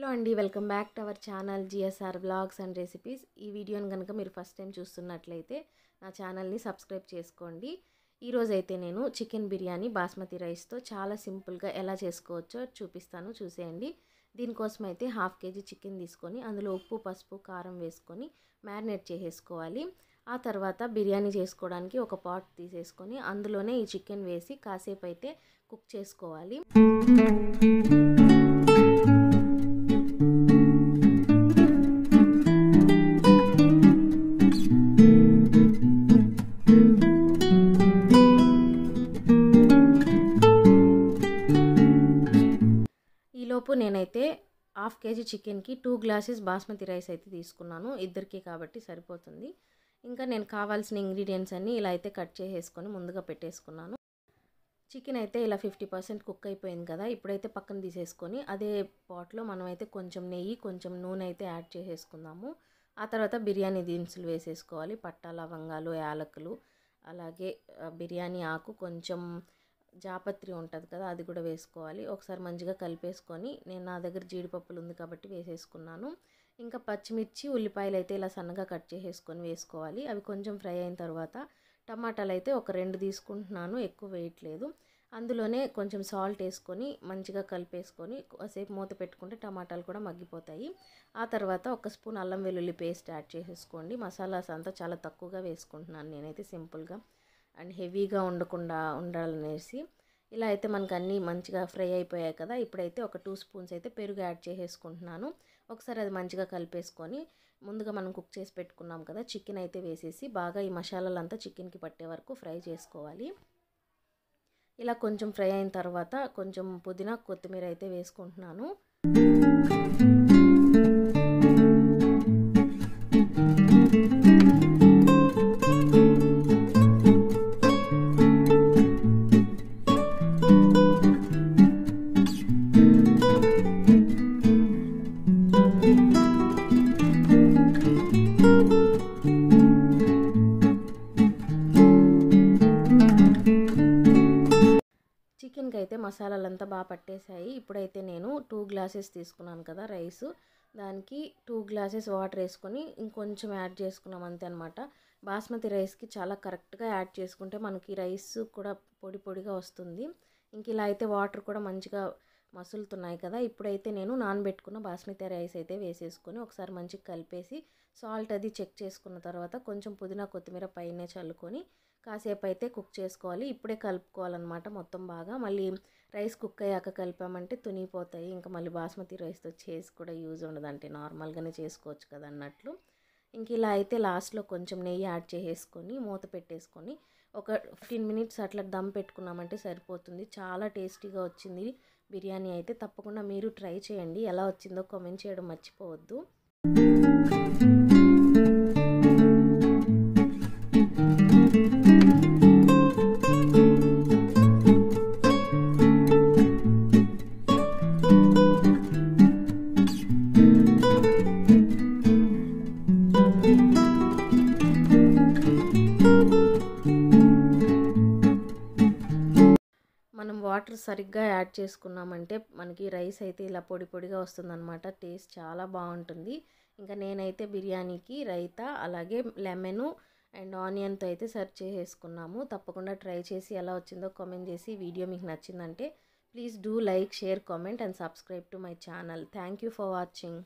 Hello అండి, welcome back to our channel GSR vlogs and recipes. ఈ వీడియోని కనుక మీరు ఫస్ట్ టైం చూస్తున్నట్లయితే నా ఛానల్ని సబ్స్క్రైబ్ చేసుకోండి. ఈరోజైతే నేను చికెన్ బిర్యానీ బాస్మతి రైస్తో చాలా సింపుల్గా ఎలా చేసుకోవచ్చో చూపిస్తాను, చూసేయండి. దీనికోసం అయితే 1/2 kg చికెన్ తీసుకొని అందులో ఉప్పు, పసుపు, కారం వేసుకొని మ్యారినేట్ చేసేసుకోవాలి. ఆ తర్వాత బిర్యానీ చేసుకోవడానికి ఒక పాట్ తీసేసుకొని అందులోనే ఈ చికెన్ వేసి కాసేపు అయితే కుక్ చేసుకోవాలి. ఈలోపు నేనైతే 1/2 kg చికెన్కి 2 glasses బాస్మతి రైస్ అయితే తీసుకున్నాను. ఇద్దరికి కాబట్టి సరిపోతుంది. ఇంకా నేను కావాల్సిన ఇంగ్రీడియంట్స్ అన్నీ ఇలా అయితే కట్ చేసేసుకొని ముందుగా పెట్టేసుకున్నాను. చికెన్ అయితే ఇలా 50% కుక్ అయిపోయింది కదా. ఇప్పుడైతే పక్కన తీసేసుకొని అదే పాట్లో మనమైతే కొంచెం నెయ్యి, కొంచెం నూనె అయితే యాడ్ చేసేసుకుందాము. ఆ తర్వాత బిర్యానీ దినుసులు వేసేసుకోవాలి. పట్టా, లవంగాలు, యాలకులు, అలాగే బిర్యానీ ఆకు, కొంచెం జాపత్రి ఉంటుంది కదా, అది కూడా వేసుకోవాలి. ఒకసారి మంచిగా కలిపేసుకొని నా దగ్గర జీడిపప్పులు ఉంది కాబట్టి వేసేసుకున్నాను. ఇంకా పచ్చిమిర్చి, ఉల్లిపాయలు అయితే ఇలా సన్నగా కట్ చేసేసుకొని వేసుకోవాలి. అవి కొంచెం ఫ్రై అయిన తర్వాత టమాటాలు అయితే ఒక 2 తీసుకుంటున్నాను, ఎక్కువ వేయట్లేదు. అందులోనే కొంచెం సాల్ట్ వేసుకొని మంచిగా కలిపేసుకొని కాసేపు మూత పెట్టుకుంటే టమాటాలు కూడా మగ్గిపోతాయి. ఆ తర్వాత 1 స్పూన్ అల్లం వెల్లుల్లి పేస్ట్ యాడ్ చేసేసుకోండి. మసాలాస్ అంతా చాలా తక్కువగా వేసుకుంటున్నాను నేనైతే, సింపుల్గా అండ్ హెవీగా ఉండకుండా ఉండాలనేసి. ఇలా అయితే మనకు అన్నీ మంచిగా ఫ్రై అయిపోయాయి కదా. ఇప్పుడైతే ఒక 2 స్పూన్స్ అయితే పెరుగు యాడ్ చేసేసుకుంటున్నాను. ఒకసారి అది మంచిగా కలిపేసుకొని ముందుగా మనం కుక్ చేసి పెట్టుకున్నాం కదా చికెన్ అయితే వేసేసి బాగా ఈ మసాలాలంతా చికెన్కి పట్టే వరకు ఫ్రై చేసుకోవాలి. ఇలా కొంచెం ఫ్రై అయిన తర్వాత కొంచెం పుదీనా, కొత్తిమీర అయితే వేసుకుంటున్నాను. చికెన్కి అయితే మసాలాలంతా బాగా పట్టేశాయి. ఇప్పుడైతే నేను 2 glasses తీసుకున్నాను కదా రైస్, దానికి 2 glasses వాటర్ వేసుకొని ఇంకొంచెం యాడ్ చేసుకున్నాం అంతే అనమాట. బాస్మతి రైస్కి చాలా కరెక్ట్గా యాడ్ చేసుకుంటే మనకి రైస్ కూడా పొడి పొడిగా వస్తుంది. ఇంక ఇలా అయితే వాటర్ కూడా మంచిగా మసులుతున్నాయి కదా. ఇప్పుడైతే నేను నానబెట్టుకున్న బాస్మతి రైస్ అయితే వేసేసుకొని ఒకసారి మంచిగా కలిపేసి సాల్ట్ అది చెక్ చేసుకున్న తర్వాత కొంచెం పుదీనా, కొత్తిమీర పైనే చల్లుకొని కాసేపు అయితే కుక్ చేసుకోవాలి. ఇప్పుడే కలుపుకోవాలన్నమాట మొత్తం బాగా. మళ్ళీ రైస్ కుక్ అయ్యాక కలిపామంటే తునిగిపోతాయి. ఇంకా మళ్ళీ బాస్మతి రైస్తో చేసి కూడా యూజ్ ఉండదు, అంటే నార్మల్గానే చేసుకోవచ్చు కదా అన్నట్లు. ఇంక ఇలా అయితే లాస్ట్లో కొంచెం నెయ్యి యాడ్ చేసేసుకొని మూత పెట్టేసుకొని ఒక 15 minutes అట్లా దమ్ పెట్టుకున్నామంటే సరిపోతుంది. చాలా టేస్టీగా వచ్చింది బిర్యానీ అయితే. తప్పకుండా మీరు ట్రై చేయండి. ఎలా వచ్చిందో కామెంట్ చేయడం మర్చిపోవద్దు. మనం వాటర్ సరిగ్గా యాడ్ చేసుకున్నామంటే మనకి రైస్ అయితే ఇలా పొడి పొడిగా వస్తుందన్నమాట. టేస్ట్ చాలా బాగుంటుంది. ఇంకా నేనైతే బిర్యానీకి రైతా, అలాగే లెమను అండ్ ఆనియన్తో అయితే సర్వ్ చేసేసుకున్నాము. తప్పకుండా ట్రై చేసి ఎలా వచ్చిందో కామెంట్ చేసి, వీడియో మీకు నచ్చిందంటే please do like, share, comment and subscribe to my channel. Thank you for watching.